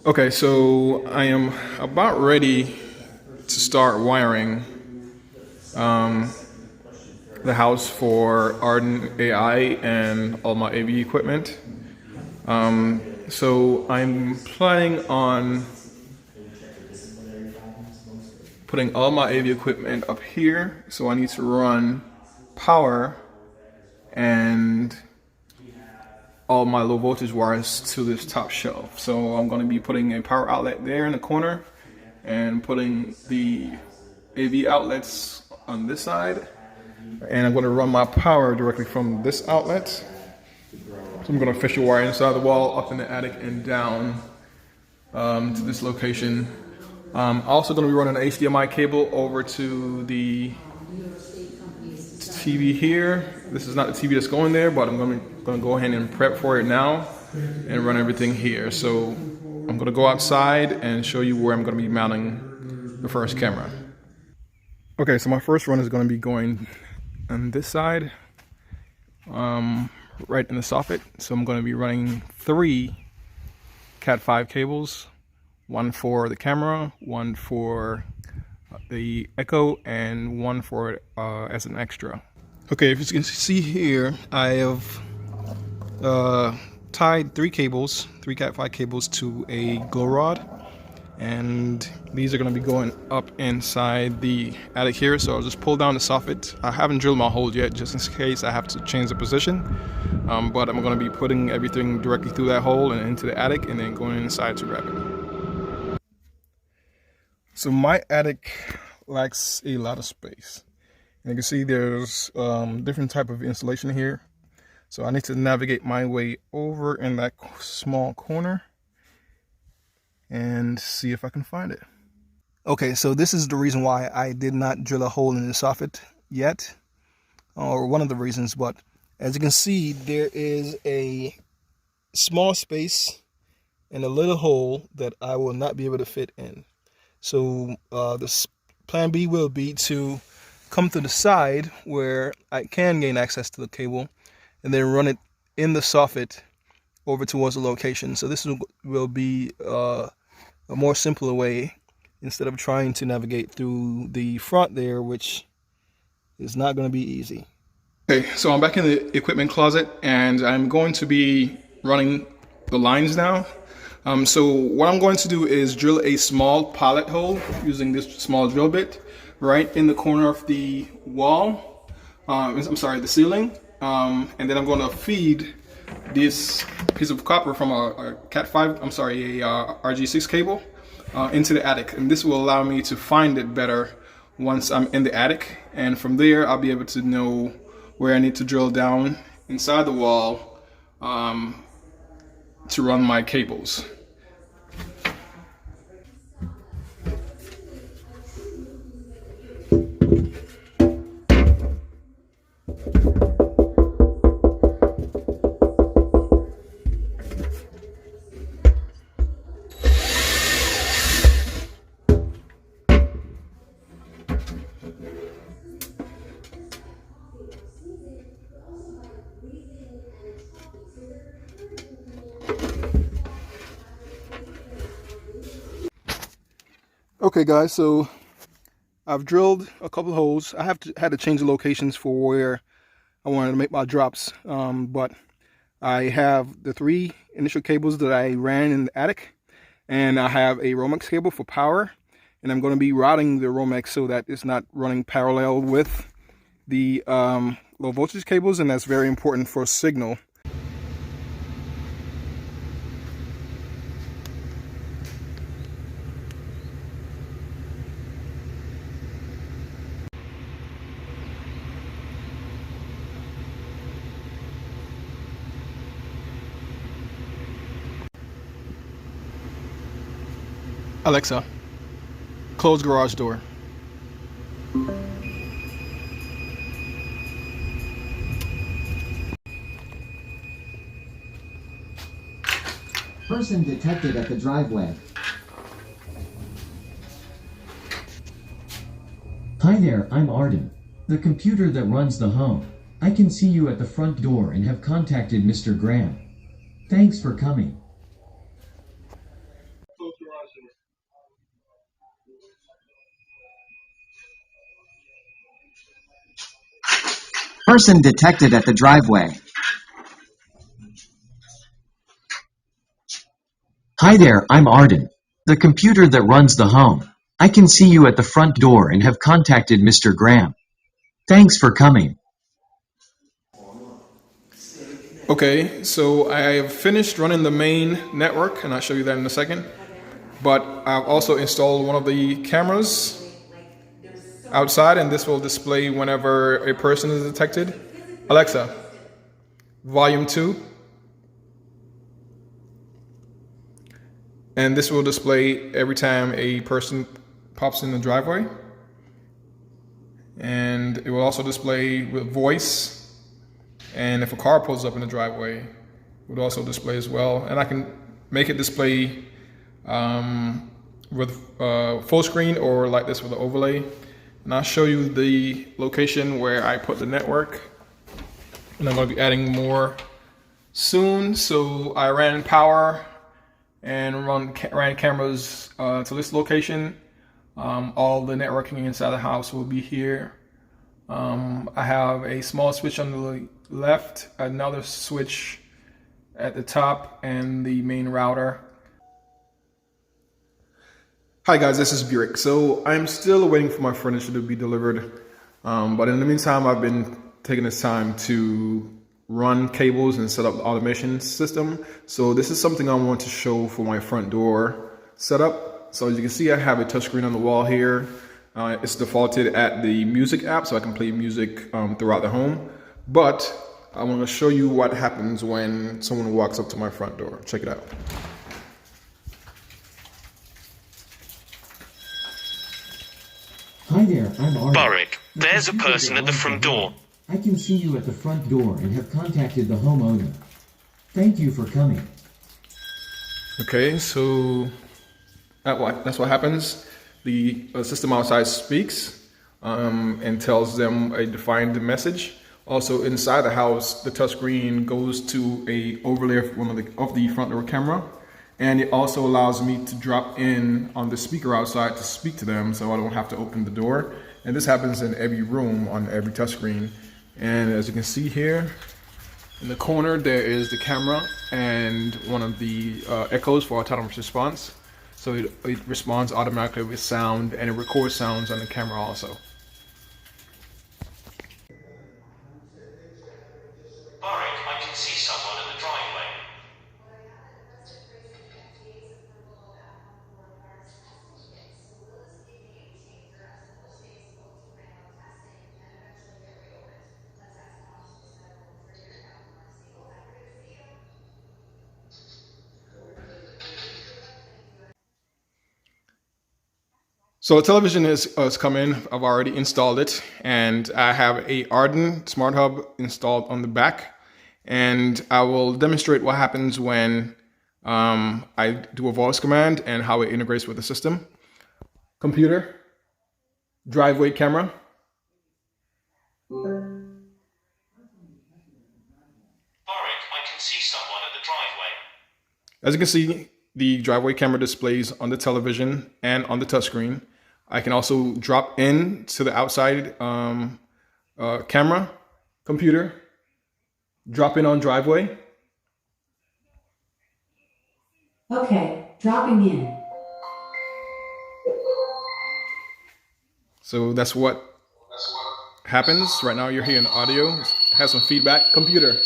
Okay, so I am about ready to start wiring the house for Arden.ai and all my AV equipment. So I'm planning on putting all my AV equipment up here. So I need to run power and all my low voltage wires to this top shelf. So I'm going to be putting a power outlet there in the corner and putting the AV outlets on this side. And I'm going to run my power directly from this outlet. So I'm going to fish a wire inside the wall, up in the attic and down to this location. I'm also going to be running an HDMI cable over to the TV here. This is not the TV that's going there, but I'm going to go ahead and prep for it now and run everything here. So I'm going to go outside and show you where I'm going to be mounting the first camera. Okay, so my first run is going to be going on this side, right in the soffit. So I'm going to be running 3 Cat5 cables, one for the camera, one for the echo, and one for it as an extra. Okay, if you can see here, I have tied 3 cables, 3 Cat5 cables to a glow rod, and these are going to be going up inside the attic here. So I'll just pull down the soffit. I haven't drilled my hole yet, just in case I have to change the position, but I'm going to be putting everything directly through that hole and into the attic, and then going inside to grab it. So my attic lacks a lot of space. And you can see there's different type of insulation here. So I need to navigate my way over in that small corner and see if I can find it. Okay, so this is the reason why I did not drill a hole in the soffit yet, or one of the reasons. But as you can see, there is a small space and a little hole that I will not be able to fit in. So this plan B will be to come to the side where I can gain access to the cable and then run it in the soffit over towards the location. So this will be a more simpler way, instead of trying to navigate through the front there, which is not going to be easy. Okay, so I'm back in the equipment closet and I'm going to be running the lines now. So what I'm going to do is drill a small pilot hole using this small drill bit right in the corner of the wall, the ceiling, and then I'm going to feed this piece of copper from a Cat5, a RG6 cable into the attic, and this will allow me to find it better once I'm in the attic, and from there I'll be able to know where I need to drill down inside the wall to run my cables. Okay guys, so I've drilled a couple of holes. I had to change the locations for where I wanted to make my drops, but I have the 3 initial cables that I ran in the attic, and I have a Romex cable for power, and I'm going to be routing the Romex so that it's not running parallel with the low voltage cables, and that's very important for signal. Alexa, close garage door. Person detected at the driveway. Hi there, I'm Arden, the computer that runs the home. I can see you at the front door and have contacted Mr. Graham. Thanks for coming. Person detected at the driveway. Hi there, I'm Arden, the computer that runs the home. I can see you at the front door and have contacted Mr. Graham. Thanks for coming. Okay, so I have finished running the main network, and I'll show you that in a second. But I've also installed one of the cameras outside, and this will display whenever a person is detected. Alexa, volume 2. And this will display every time a person pops in the driveway. And it will also display with voice. And if a car pulls up in the driveway, it would also display as well. And I can make it display with full screen or like this with an overlay. And I'll show you the location where I put the network. And I'm going to be adding more soon. So I ran power and ran cameras to this location. All the networking inside the house will be here. I have a small switch on the left, another switch at the top, and the main router. Hi guys, this is Buick. So I'm still waiting for my furniture to be delivered, but in the meantime I've been taking this time to run cables and set up the automation system. So this is something I want to show for my front door setup. So as you can see, I have a touchscreen on the wall here. It's defaulted at the music app, so I can play music throughout the home. But I want to show you what happens when someone walks up to my front door. Check it out. Hi there, I'm Arden. Boric, there's a person at the front door. I can see you at the front door and have contacted the homeowner. Thank you for coming. Okay, so that's what happens. The system outside speaks and tells them a defined message. Also inside the house, the touchscreen goes to a overlay of the front door camera, and it also allows me to drop in on the speaker outside to speak to them, so I don't have to open the door. And this happens in every room on every touchscreen. And as you can see here, in the corner there is the camera and one of the echoes for autonomous response. So it responds automatically with sound, and it records sounds on the camera also. Boric, I can see someone in the driveway. So the television has come in. I've already installed it, and I have a Arden Smart Hub installed on the back. And I will demonstrate what happens when I do a voice command and how it integrates with the system. Computer, driveway camera. Boric, I can see someone at the driveway. As you can see, the driveway camera displays on the television and on the touchscreen. I can also drop in to the outside camera, computer, drop in on driveway. Okay, dropping in. So that's what happens. Right now you're hearing audio. It has some feedback. Computer,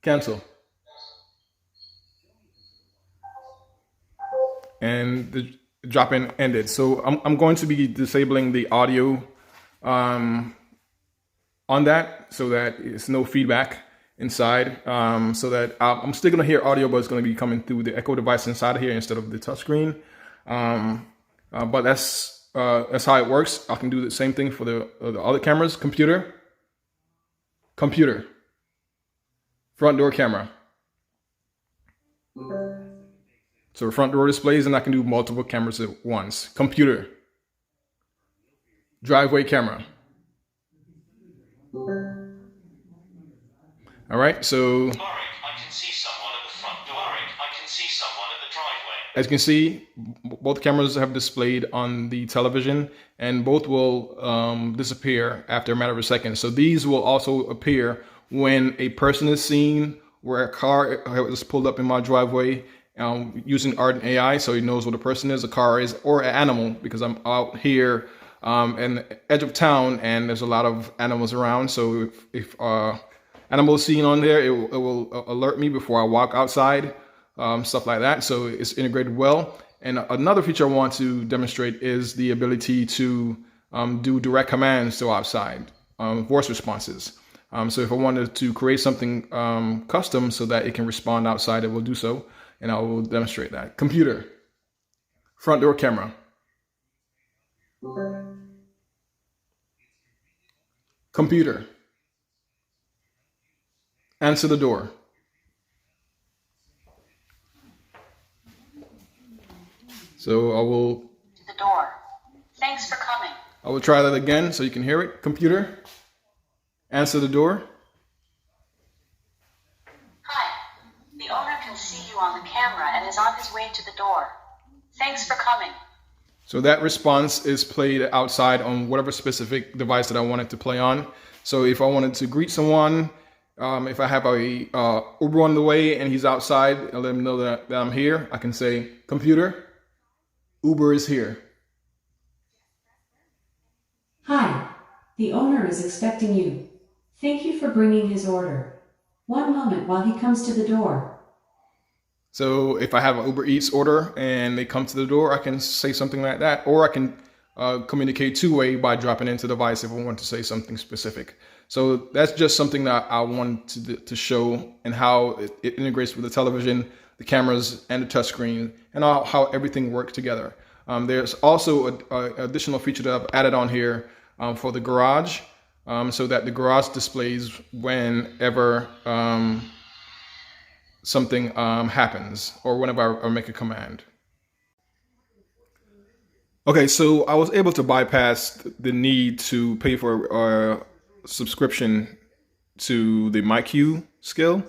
cancel. And the drop-in ended. So I'm going to be disabling the audio on that so that it's no feedback inside. So that I'm still going to hear audio, but it's going to be coming through the Echo device inside here instead of the touchscreen. But that's how it works. I can do the same thing for the other cameras. Computer, front door camera. So the front door displays, and I can do multiple cameras at once. Computer. Driveway camera. All right, so Boric, I can see someone at the front door. Boric, I can see someone at the driveway. as you can see, both cameras have displayed on the television, and both will disappear after a matter of seconds. So these will also appear when a person is seen, where a car is pulled up in my driveway, using Arden.ai, so he knows what a person is, a car is, or an animal, because I'm out here in the edge of town and there's a lot of animals around. So if animal is seen on there, it will alert me before I walk outside, stuff like that. So it's integrated well. And another feature I want to demonstrate is the ability to do direct commands to outside, voice responses. So if I wanted to create something custom so that it can respond outside, it will do so. And I will demonstrate that. Computer. Front door camera. Computer. Answer the door. So I will... To the door. Thanks for coming. I will try that again so you can hear it. Computer. Answer the door. Hi. The owner can see you on the camera and is on his way to the door. Thanks for coming. So that response is played outside on whatever specific device that I wanted to play on. So if I wanted to greet someone, if I have a Uber on the way and he's outside, I'll let him know that I'm here. I can say, computer, Uber is here. Hi. The owner is expecting you. Thank you for bringing his order. One moment while he comes to the door. So if I have an Uber Eats order and they come to the door, I can say something like that. Or I can communicate two-way by dropping into the device if I want to say something specific. So that's just something that I wanted to show, and how it integrates with the television, the cameras, and the touchscreen, and how everything works together. There's also an additional feature that I've added on here for the garage, so that the garage displays whenever something happens, or whenever I make a command. Okay, so I was able to bypass the need to pay for a subscription to the MyQ skill.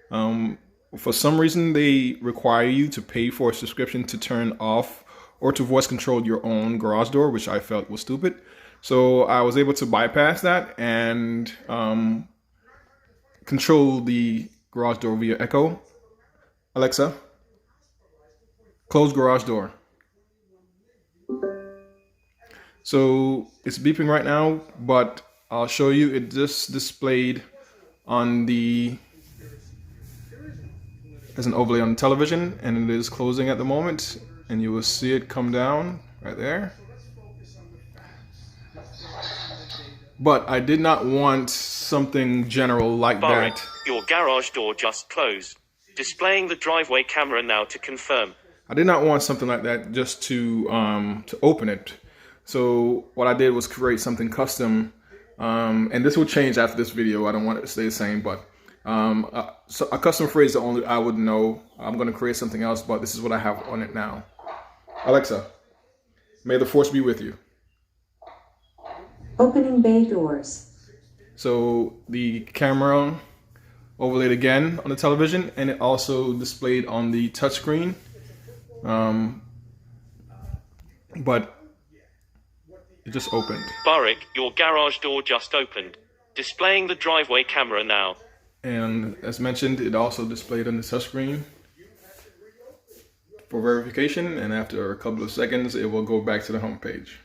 For some reason, they require you to pay for a subscription to turn off or to voice control your own garage door, which I felt was stupid. So I was able to bypass that and control the garage door via Echo. Alexa, close garage door. So it's beeping right now, but I'll show you. It just displayed on as an overlay on the television, and it is closing at the moment, and you will see it come down right there. But I did not want something general like Boric, that. your garage door just closed. Displaying the driveway camera now to confirm. I did not want something like that just to open it. So what I did was create something custom, and this will change after this video. I don't want it to stay the same, but so a custom phrase that only I would know. I'm going to create something else, but this is what I have on it now. Alexa, may the force be with you. Opening bay doors. So the camera overlaid again on the television, and it also displayed on the touchscreen. But it just opened. Boric, your garage door just opened. Displaying the driveway camera now. And as mentioned, it also displayed on the touchscreen for verification, and after a couple of seconds, it will go back to the home page.